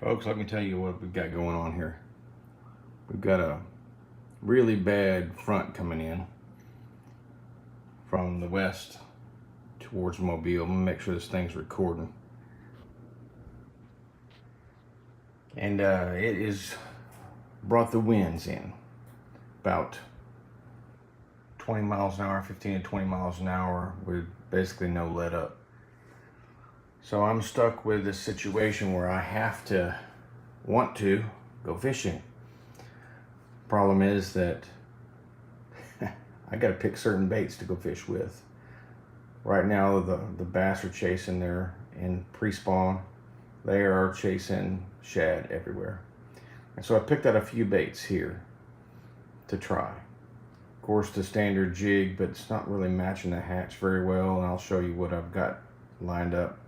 Folks, let me tell you what we've got going on here. We've got a really bad front coming in from the west towards Mobile. I'm gonna make sure this thing's recording. And it is brought the winds in about 20 miles an hour, 15 to 20 miles an hour with basically no let up. So I'm stuck with this situation where I want to go fishing. Problem is that I got to pick certain baits to go fish with. Right now the bass are chasing there in pre-spawn. They are chasing shad everywhere. And so I picked out a few baits here to try. Of course, the standard jig, but it's not really matching the hatch very well, and I'll show you what I've got lined up.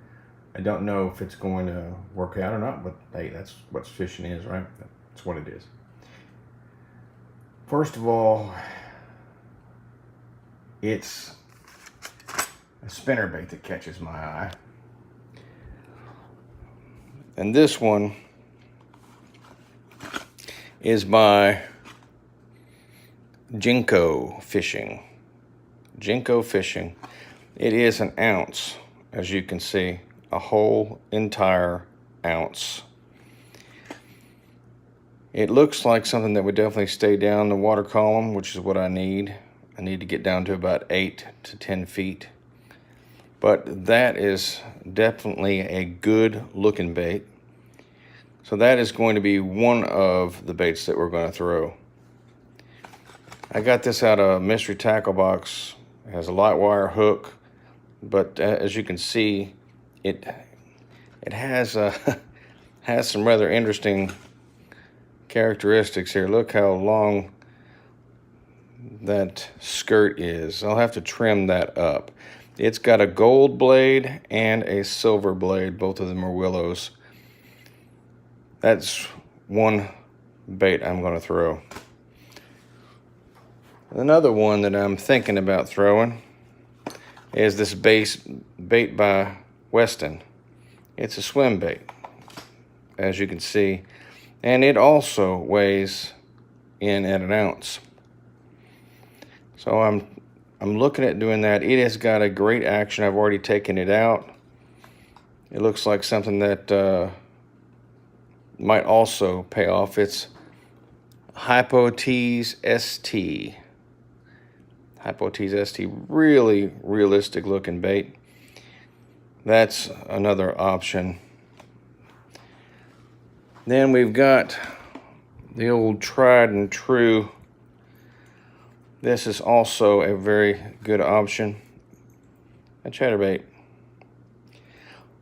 I don't know if it's going to work out or not, but hey, that's what fishing is, right? That's what it is. First of all, it's a spinnerbait that catches my eye. And this one is by Jenko Fishing. Jenko Fishing. It is an ounce, as you can see, a whole entire ounce. It looks like something that would definitely stay down the water column, which is what I need. I need to get down to about 8 to 10 feet. But that is definitely a good looking bait. So that is going to be one of the baits that we're going to throw. I got this out of Mystery Tackle Box. It has a light wire hook, but as you can see, it has has some rather interesting characteristics here. Look how long that skirt is. I'll have to trim that up. It's got a gold blade and a silver blade. Both of them are willows. That's one bait I'm going to throw. Another one that I'm thinking about throwing is this bait by Weston. It's a swim bait, as you can see, and it also weighs in at an ounce. So I'm looking at doing that. It has got a great action. I've already taken it out. It looks like something that might also pay off. It's Hypotease ST. Hypotease ST, really realistic looking bait. That's another option. Then we've got the old tried and true. This is also a very good option, a chatterbait.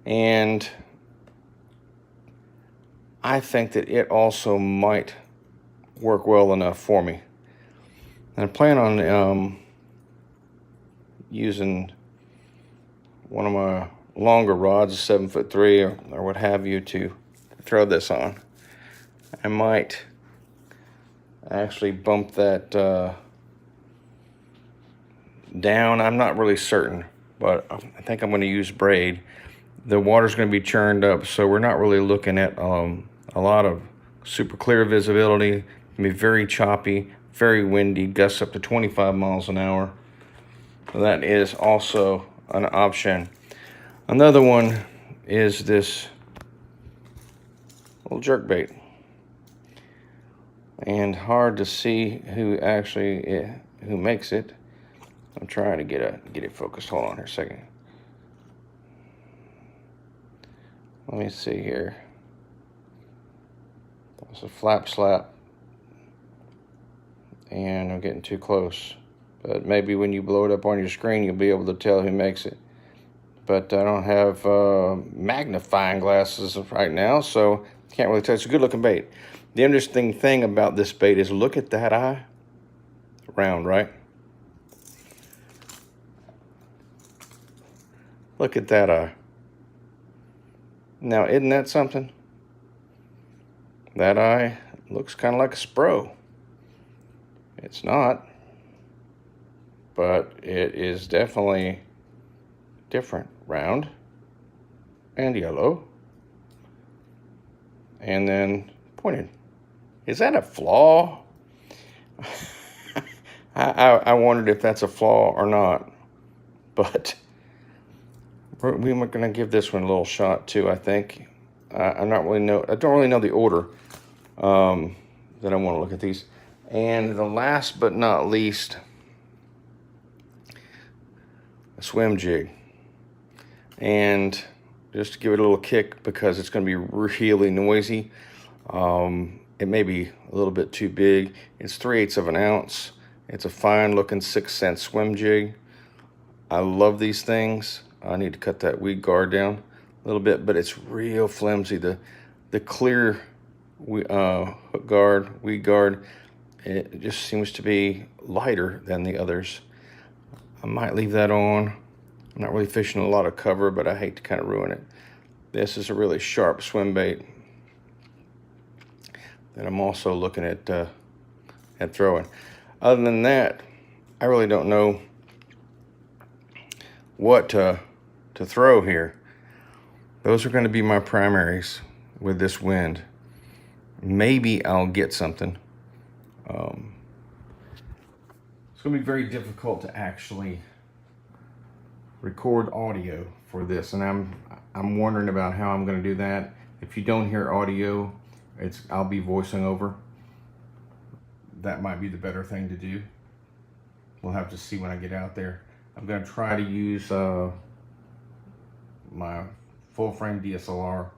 And I think that it also might work well enough for me. And I plan on using one of my longer rods, a 7'3" or what have you, to throw this on. I might actually bump that down. I'm not really certain, but I think I'm going to use braid. The water's going to be churned up, so we're not really looking at a lot of super clear visibility. It's going to be very choppy, very windy, gusts up to 25 miles an hour. So that is also an option. Another one is this little jerkbait. And hard to see who makes it. I'm trying to get it focused. Hold on here a second. Let me see here. It's a flap slap, and I'm getting too close. But maybe when you blow it up on your screen, you'll be able to tell who makes it. But I don't have magnifying glasses right now, so can't really tell. It's a good looking bait. The interesting thing about this bait is look at that eye. Round, right? Look at that eye. Now, isn't that something? That eye looks kind of like a Spro. It's not, but it is definitely different. Round and yellow and then pointed. Is that a flaw? I wondered if that's a flaw or not, but we're going to give this one a little shot too. I think I don't really know the order that I want to look at these. And the last but not least, a swim jig. And just to give it a little kick, because it's going to be really noisy. It may be a little bit too big. It's 3/8 of an ounce. It's a fine looking 6-cent swim jig. I love these things. I need to cut that weed guard down a little bit, but it's real flimsy. The clear hook guard, weed guard, it just seems to be lighter than the others. I might leave that on. I'm not really fishing a lot of cover, but I hate to kind of ruin it. This is a really sharp swim bait that I'm also looking at throwing. Other than that, I really don't know what to throw here. Those are going to be my primaries with this wind. Maybe I'll get something. It's going to be very difficult to actually record audio for this, and I'm wondering about how I'm going to do that. If you don't hear audio, I'll be voicing over. That might be the better thing to do. We'll have to see when I get out there. I'm going to try to use my full frame DSLR,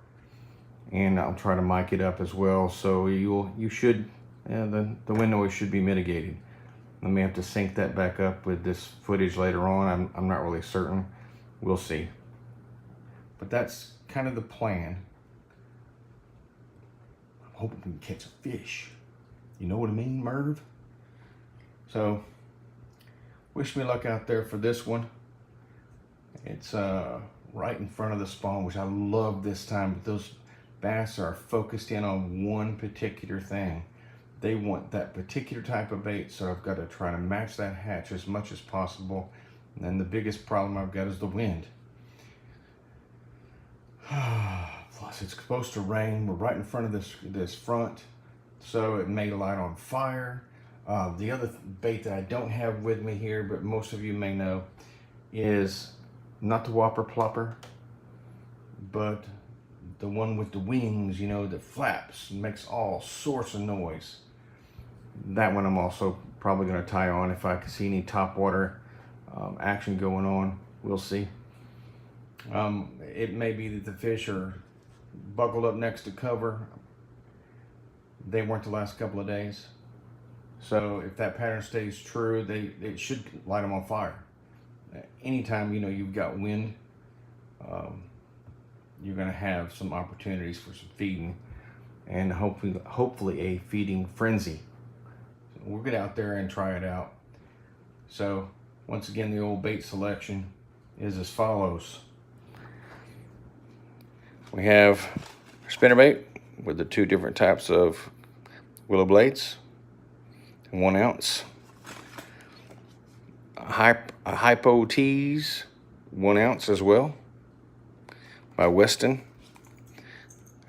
and I'll try to mic it up as well, so you should the wind noise should be mitigated. I may have to sync that back up with this footage later on. I'm not really certain. We'll see. But that's kind of the plan. I'm hoping we can catch a fish. You know what I mean, Merv? So, wish me luck out there for this one. It's right in front of the spawn, which I love this time. But those bass are focused in on one particular thing. They want that particular type of bait, so I've got to try to match that hatch as much as possible. And then the biggest problem I've got is the wind. Plus, it's supposed to rain. We're right in front of this front, so it may light on fire. The other bait that I don't have with me here, but most of you may know, is not the Whopper Plopper, but the one with the wings, you know, that flaps and makes all sorts of noise. That one I'm also probably going to tie on if I can see any topwater action going on. We'll see. It may be that the fish are buckled up next to cover. They weren't the last couple of days. So if that pattern stays true, it should light them on fire. Anytime, you know, you've got wind, you're going to have some opportunities for some feeding, and hopefully a feeding frenzy. So we'll get out there and try it out. So once again, the old bait selection is as follows. We have spinnerbait with the 2 different types of willow blades, 1 ounce. A Hypo Tease, 1 ounce as well, by Weston.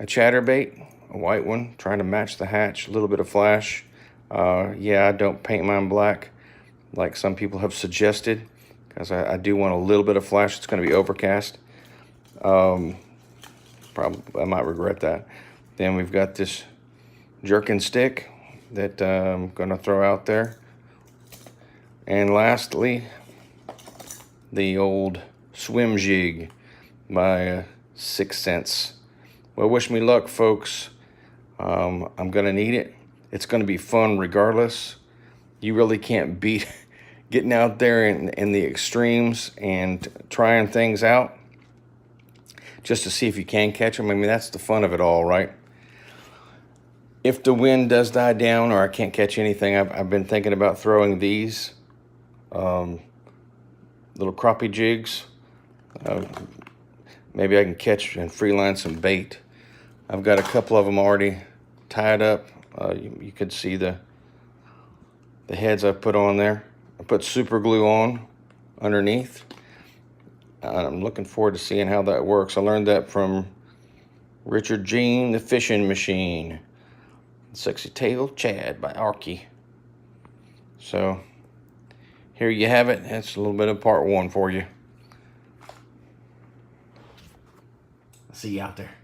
A chatterbait, a white one, trying to match the hatch, a little bit of flash. Yeah, I don't paint mine black like some people have suggested, because I do want a little bit of flash. It's going to be overcast. Probably I might regret that. Then we've got this jerkin stick that I'm going to throw out there. And lastly, the old swim jig by 6 cents. Well, wish me luck, folks. I'm going to need it. It's going to be fun regardless. You really can't beat getting out there in the extremes and trying things out just to see if you can catch them. I mean, that's the fun of it all, right? If the wind does die down or I can't catch anything, I've been thinking about throwing these little crappie jigs. Maybe I can catch and freeline some bait. I've got a couple of them already tied up. You could see the heads I put on there. I put super glue on underneath. I'm looking forward to seeing how that works. I learned that from Richard Jean, The Fishing Machine. Sexy Tale Chad by Arky. So, here you have it. That's a little bit of part 1 for you. See you out there.